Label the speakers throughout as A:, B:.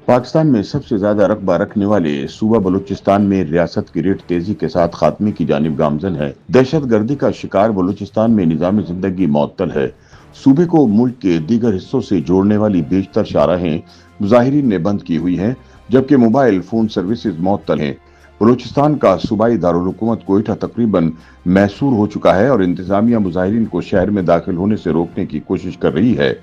A: पाकिस्तान में सबसे ज्यादा रकबा रखने वाले सूबा बलूचिस्तान में रियासत की रेट तेजी के साथ खात्मे की जानिब गामजन है। दहशत गर्दी का शिकार बलूचिस्तान में निजाम जिंदगी मअतल है। सूबे को मुल्क के दीगर हिस्सों से जोड़ने वाली बेशतर शाहराहें मुजाहिरीन ने बंद की हुई हैं, जबकि मोबाइल फोन सर्विसेज मअतल हैं। बलूचिस्तान का सूबाई दारुल हुकूमत कोयटा तकरीबन मैसूर हो चुका है और इंतजामिया मुजाहिरीन को शहर में दाखिल होने से रोकने की कोशिश कर रही है,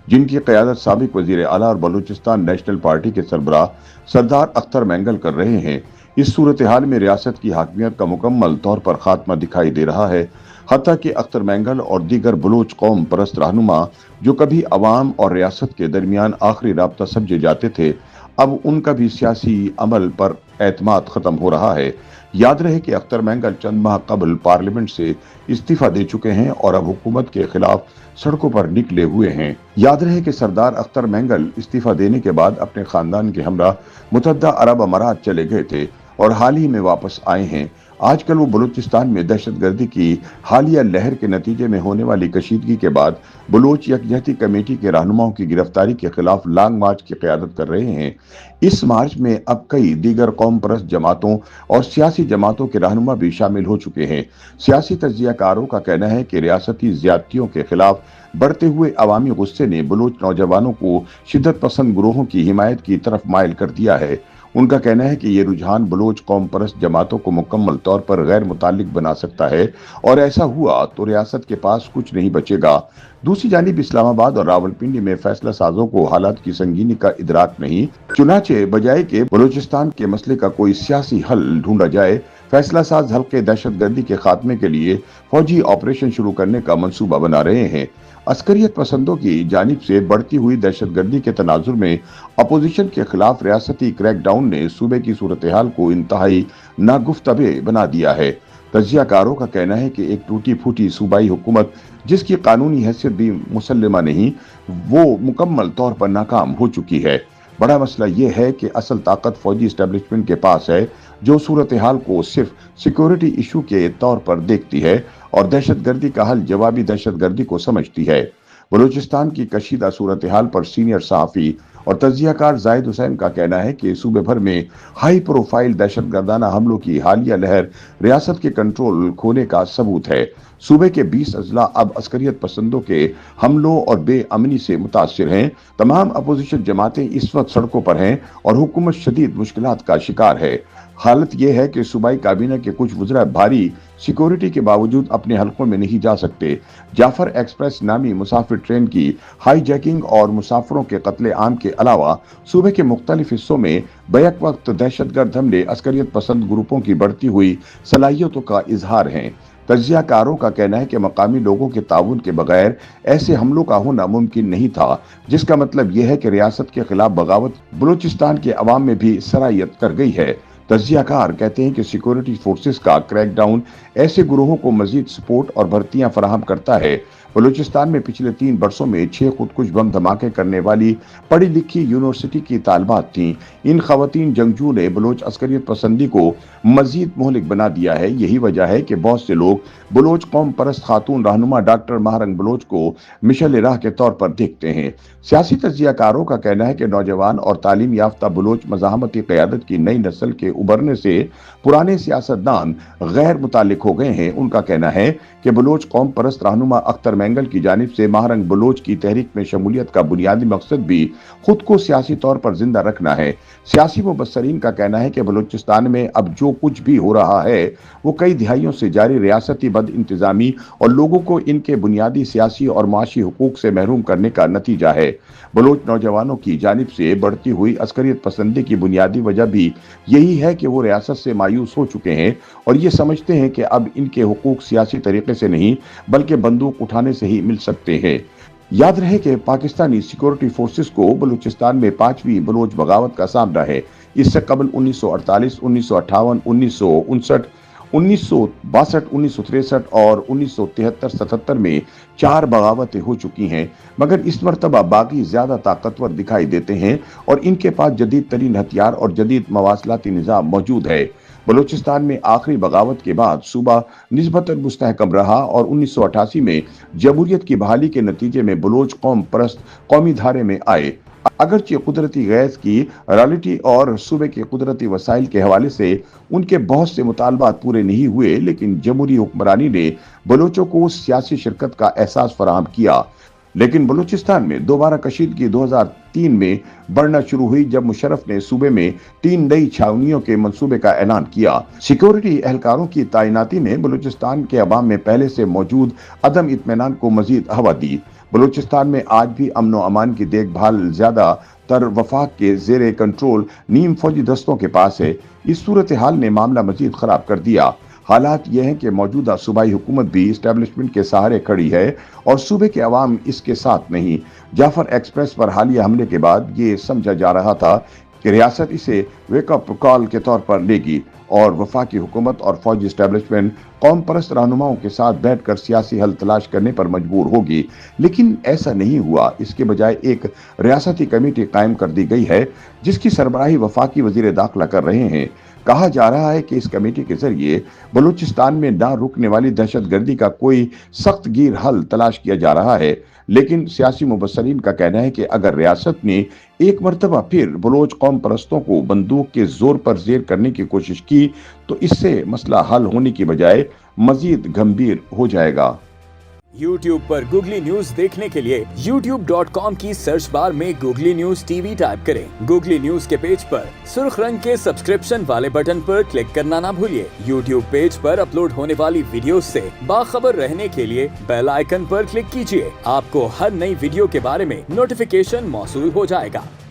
A: जिनकी क़यादत साबिक वजीर आला और बलूचिस्तान नेशनल पार्टी के सरबराह सरदार अख्तर मैंगल कर रहे हैं। इस सूरत हाल में रियासत की हाकमियत का मुकम्मल तौर पर खात्मा दिखाई दे रहा है। हत्ता कि अख्तर मैंगल और दीगर बलोच कौम परस्त रहनुमा, जो कभी अवाम और रियासत के दरमियान आखिरी राब्ता समझे जाते थे, अब उनका भी सियासी अमल पर एतमाद खत्म हो रहा है। याद रहे कि अख्तर मैंगल चंद माह कबल पार्लियामेंट से इस्तीफा दे चुके हैं और अब हुकूमत के खिलाफ सड़कों पर निकले हुए हैं। याद रहे कि सरदार अख्तर मैंगल इस्तीफा देने के बाद अपने खानदान के हमरा मुतहद्दा अरब अमारात चले गए थे और हाल ही में वापस आए हैं। आजकल वो बलूचिस्तान में दहशतगर्दी की हालिया लहर के नतीजे में होने वाली कशीदगी के बाद बलोच यकजहती कमेटी के रहनुमाओं की गिरफ्तारी के खिलाफ लॉन्ग मार्च की क़यादत कर रहे हैं। इस मार्च में अब कई दीगर कौम परस्त जमातों और सियासी जमातों के रहनुमा भी शामिल हो चुके हैं। सियासी तज्जियाकारों का कहना है कि रियासती ज्यादतियों के खिलाफ बढ़ते हुए अवामी गुस्से ने बलोच नौजवानों को शिद्दत पसंद ग्रोहों की हिमायत की तरफ माइल कर दिया है। उनका कहना है कि ये रुझान बलोच कौम परस्त जमातों को मुकम्मल तौर पर गैर मुतालिक बना सकता है और ऐसा हुआ तो रियासत के पास कुछ नहीं बचेगा। दूसरी जानिब इस्लामाबाद और रावलपिंडी में फैसला साजों को हालात की संगीनी का इदराक नहीं, चुनाचे बजाय के बलूचिस्तान के मसले का कोई सियासी हल ढूंढा जाए, फैसला साज हल्के दहशतगर्दी के खात्मे के लिए फौजी ऑपरेशन शुरू करने का मंसूबा बना रहे हैं। अस्करियत पसंदों की जानिब से बढ़ती हुई दहशतगर्दी के तनाजुर में अपोजिशन के खिलाफ रियासती क्रैकडाउन ने सूबे की सूरत हाल को इंतहाई नागुफ्तबे बना दिया है। तजियाकारों का कहना है कि एक टूटी फूटी सूबाई हुकूमत, जिसकी कानूनी हैसियत भी मुसल्लमा नहीं, वो मुकम्मल तौर पर नाकाम हो चुकी है। बड़ा मसला ये है कि असल ताकत फौजी एस्टेब्लिशमेंट के पास है, जो सूरत हाल को सिर्फ सिक्योरिटी इशू के तौर पर देखती है और दहशतगर्दी का हल जवाबी दहशतगर्दी को समझती है। बलूचिस्तान की कशीदा सूरत हाल पर सीनियर सहाफ़ी और तजियाकार जाहिद हुसैन का कहना है कि सूबे भर में हाई प्रोफाइल दहशतगर्दाना हमलों की हालिया लहर रियासत के कंट्रोल खोने का सबूत है। सूबे के 20 अजला अब अस्करियत पसंदों के हमलों और बेअमनी से मुतासिर हैं। तमाम अपोजिशन जमातें इस वक्त सड़कों पर हैं और हुकूमत शदीद मुश्किलात का शिकार है। हालत यह है कि सूबाई काबीना के कुछ वज़रा भारी सिक्योरिटी के बावजूद अपने हलकों में नहीं जा सकते। जाफर एक्सप्रेस नामी मुसाफिर ट्रेन की हाईजैकिंग और मुसाफिरों के कत्ले आम के अलावा सूबे के मुख्तलिफ हिस्सों में बैक वक्त दहशतगर्द हमले अस्करियत पसंद ग्रुपों की बढ़ती हुई सलाहियतों का इजहार हैं। तजियाकारों का कहना है कि मकामी लोगों के ताउन के बगैर ऐसे हमलों का होना मुमकिन नहीं था, जिसका मतलब यह है कि रियासत के खिलाफ बगावत बलूचिस्तान के अवाम में भी सरायत कर गई है। तजियाकार कहते हैं कि सिक्योरिटी फोर्सेस का क्रैकडाउन ऐसे गुरोहों को मजीद सपोर्ट और भर्तियां फराहम करता है। बलूचिस्तान में पिछले 3 बरसों में 6 खुदकुश बम धमाके करने वाली पढ़ी लिखी यूनिवर्सिटी की तालिबात थीं। इन खवातीन जंगजू ने बलोच अस्करियत पसंदी को मजीद मोहलिक बना दिया है। यही वजह है कि बहुत से लोग बलोच कौम परस्त खातून रहनुमा डॉक्टर महारंग बलोच को मिशल राह के तौर पर देखते हैं। सियासी तजियाकारों का कहना है कि नौजवान और तालीम याफ्ता बलोच मज़ाहमती क़यादत की नई नस्ल के उभरने से पुराने सियासतदान गैर मुतालिक हो गए हैं। उनका कहना है कि बलोच कौम परस्त रहनुमा अख्तर मैंगल की जानिब से महारंग बलोच की तहरीक में शमूलियत का बुनियादी मकसद भी खुद को सियासी तौर पर जिंदा रखना है। सियासी मुबस्सरीन का कहना है कि बलूचिस्तान में अब जो कुछ भी हो रहा है वो कई दिहाइयों से जारी रियासती बद इंतजामी और लोगों को इनके बुनियादी सियासी और माशी हुकूक से महरूम करने का नतीजा है। बलोच नौजवानों की जानिब से बढ़ती हुई अस्करियत पसंदी की बुनियादी वजह भी यही है कि वो रियासत से मायूस हो चुके हैं और ये समझते हैं कि अब इनके हुकूक सियासी तरीके से नहीं बल्कि बंदूक उठाने से ही मिल सकते हैं। याद रहे कि पाकिस्तानी सिक्योरिटी फोर्सेस को बलूचिस्तान में 5वीं बलोच बगावत का सामना है। इससे कबल 1948, 1958, 1959, 1962, 1963 और 1973-77 में 4 बगावतें हो चुकी हैं, मगर इस मरतबा बाकी ज्यादा ताकतवर दिखाई देते हैं और इनके पास जदीद तरीन हथियार और जदीद मवासलाती निज़ाम मौजूद है। बलूचिस्तान में आखिरी बगावत के बाद सूबा निस्बतन मुस्तहकम रहा और 1988 में जमहूरियत की बहाली के नतीजे में बलोच कौम परस्त कौमी धारे में आए। अगरचे कुदरती गैस की रॉयल्टी और सूबे के कुदरती वसाइल के हवाले से उनके बहुत से मुतालबात पूरे नहीं हुए, लेकिन जमहूरी हुक्मरानी ने बलोचों को सियासी शिरकत का एहसास फराहम किया। लेकिन बलूचिस्तान में दोबारा कशीदगी 2003 में बढ़ना शुरू हुई, जब मुशर्रफ ने सूबे में 3 नई छावनियों के मंसूबे का ऐलान किया। सिक्योरिटी एहलकारों की तैनाती ने बलूचिस्तान के अवाम में पहले से मौजूद अदम इत्मीनान को मजीद हवा दी। बलूचिस्तान में आज भी अमन व अमान की देखभाल ज्यादा तर वफाक के जेर कंट्रोल नीम फौजी दस्तों के पास है। इस सूरत हाल ने मामला मजीद खराब कर दिया। हालात ये हैं कि मौजूदा सूबाई हुकूमत भी इस्टेब्लिशमेंट के सहारे खड़ी है और सूबे के अवाम इसके साथ नहीं। जाफर एक्सप्रेस पर हालिया हमले के बाद ये समझा जा रहा था कि रियासत इसे वेकअप कॉल के तौर पर लेगी और वफाकी हुकूमत और फौजी इस्टेब्लिशमेंट कौम परस्त रहनुमाओं के साथ बैठकर सियासी हल तलाश करने पर मजबूर होगी, लेकिन ऐसा नहीं हुआ। इसके बजाय एक रियासती कमेटी कायम कर दी गई है जिसकी सरबराही वफाकी वजीर दाखिला कर रहे हैं। कहा जा रहा है कि इस कमेटी के जरिए बलूचिस्तान में ना रुकने वाली दहशतगर्दी का कोई सख्त गिर हल तलाश किया जा रहा है, लेकिन सियासी मुबस्सरीन का कहना है कि अगर रियासत ने एक मर्तबा फिर बलोच कौम परस्तों को बंदूक के जोर पर जेर करने की कोशिश की तो इससे मसला हल होने की बजाय मजीद गंभीर हो जाएगा।
B: YouTube पर गूगली न्यूज देखने के लिए youtube.com की सर्च बार में गूगली न्यूज टीवी टाइप करें। गूगली न्यूज के पेज पर सुर्ख रंग के सब्सक्रिप्शन वाले बटन पर क्लिक करना ना भूलिए। YouTube पेज पर अपलोड होने वाली वीडियो से बाखबर रहने के लिए बेल आइकन पर क्लिक कीजिए। आपको हर नई वीडियो के बारे में नोटिफिकेशन मौसूल हो जाएगा।